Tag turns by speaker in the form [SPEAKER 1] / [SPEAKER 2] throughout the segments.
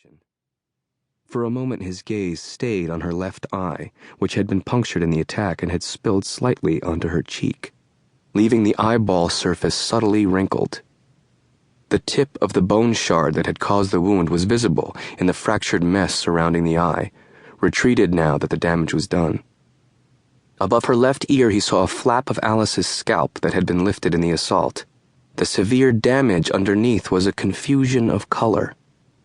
[SPEAKER 1] examination. For a moment his gaze stayed on her left eye, which had been punctured in the attack and had spilled slightly onto her cheek, leaving the eyeball surface subtly wrinkled. The tip of the bone shard that had caused the wound was visible in the fractured mess surrounding the eye, retreated now that the damage was done. Above her left ear he saw a flap of Alice's scalp that had been lifted in the assault. The severe damage underneath was a confusion of color.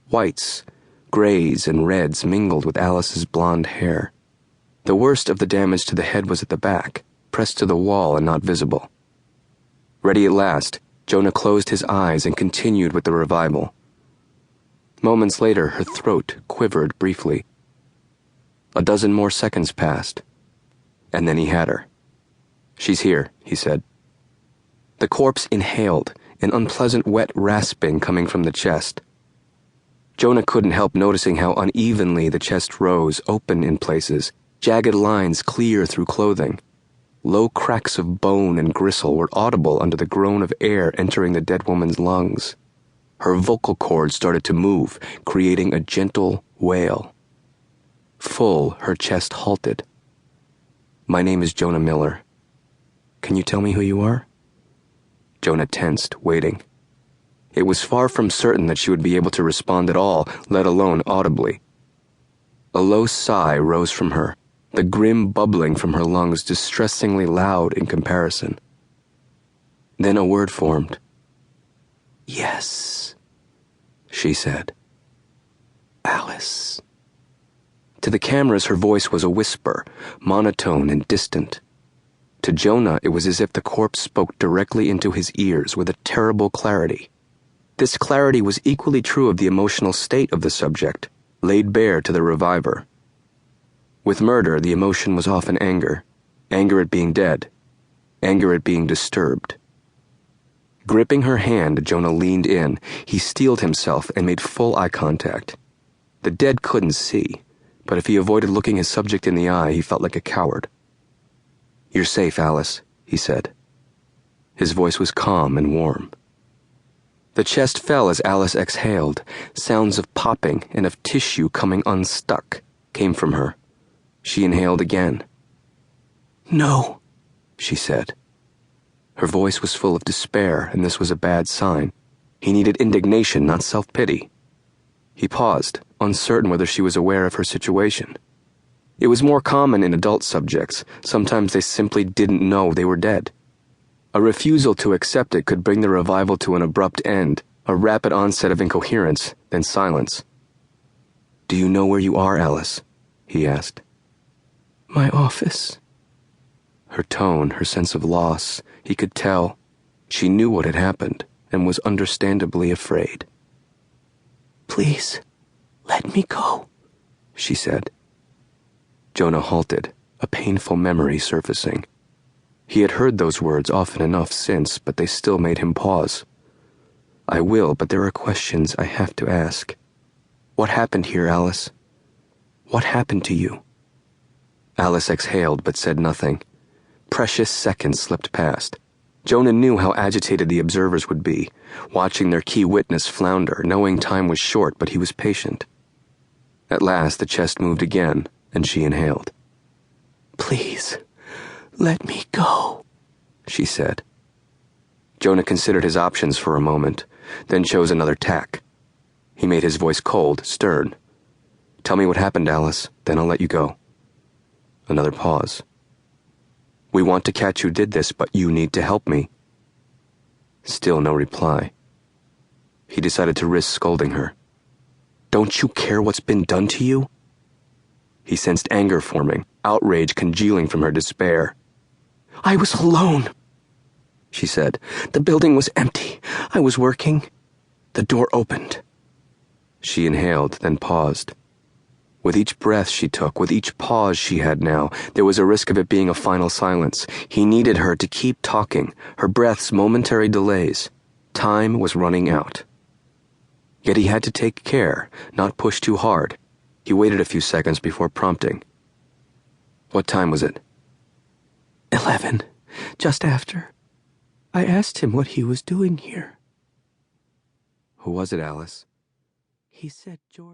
[SPEAKER 1] Whites, grays, and reds mingled with Alice's blonde hair. The worst of the damage to the head was at the back, pressed to the wall and not visible. Ready at last, Jonah closed his eyes and continued with the revival. Moments later, her throat quivered briefly. A dozen more seconds passed, and then he had her. "She's here," he said. The corpse inhaled, an unpleasant wet rasping coming from the chest. Jonah couldn't help noticing how unevenly the chest rose, open in places, jagged lines clear through clothing. Low cracks of bone and gristle were audible under the groan of air entering the dead woman's lungs. Her vocal cords started to move, creating a gentle wail. Full, her chest halted. "My name is Jonah Miller. Can you tell me who you are?" Jonah tensed, waiting. It was far from certain that she would be able to respond at all, let alone audibly. A low sigh rose from her, the grim bubbling from her lungs distressingly loud in comparison. Then a word formed. "Yes," she said. "Alice." To the cameras her voice was a whisper, monotone and distant. To Jonah it was as if the corpse spoke directly into his ears with a terrible clarity. This clarity was equally true of the emotional state of the subject, laid bare to the reviver. With murder, the emotion was often anger. Anger at being dead. Anger at being disturbed. Gripping her hand, Jonah leaned in. He steeled himself and made full eye contact. The dead couldn't see, but if he avoided looking his subject in the eye, he felt like a coward. "You're safe, Alice," he said. His voice was calm and warm. The chest fell as Alice exhaled. Sounds of popping and of tissue coming unstuck came from her. She inhaled again. "No," she said. Her voice was full of despair, and this was a bad sign. He needed indignation, not self-pity. He paused, uncertain whether she was aware of her situation. It was more common in adult subjects. Sometimes they simply didn't know they were dead. A refusal to accept it could bring the revival to an abrupt end, a rapid onset of incoherence, then silence. "Do you know where you are, Alice?" he asked. "My office." Her tone, her sense of loss, he could tell. She knew what had happened and was understandably afraid. "Please, let me go," she said. Jonah halted, a painful memory surfacing. He had heard those words often enough since, but they still made him pause. "I will, but there are questions I have to ask. What happened here, Alice? What happened to you?" Alice exhaled but said nothing. Precious seconds slipped past. Jonah knew how agitated the observers would be, watching their key witness flounder, knowing time was short, but he was patient. At last the chest moved again, and she inhaled. "Please, let me go," she said. Jonah considered his options for a moment, then chose another tack. He made his voice cold, stern. "Tell me what happened, Alice, then I'll let you go." Another pause. "We want to catch who did this, but you need to help me." Still no reply. He decided to risk scolding her. "Don't you care what's been done to you?" He sensed anger forming, outrage congealing from her despair. "I was alone," she said. "The building was empty. I was working. The door opened." She inhaled, then paused. With each breath she took, with each pause she had now, there was a risk of it being a final silence. He needed her to keep talking, her breath's momentary delays. Time was running out. Yet he had to take care, not push too hard. He waited a few seconds before prompting. "What time was it?"
[SPEAKER 2] 11, just after. I asked him what he was doing here.
[SPEAKER 1] "Who was it, Alice?"
[SPEAKER 2] He said George.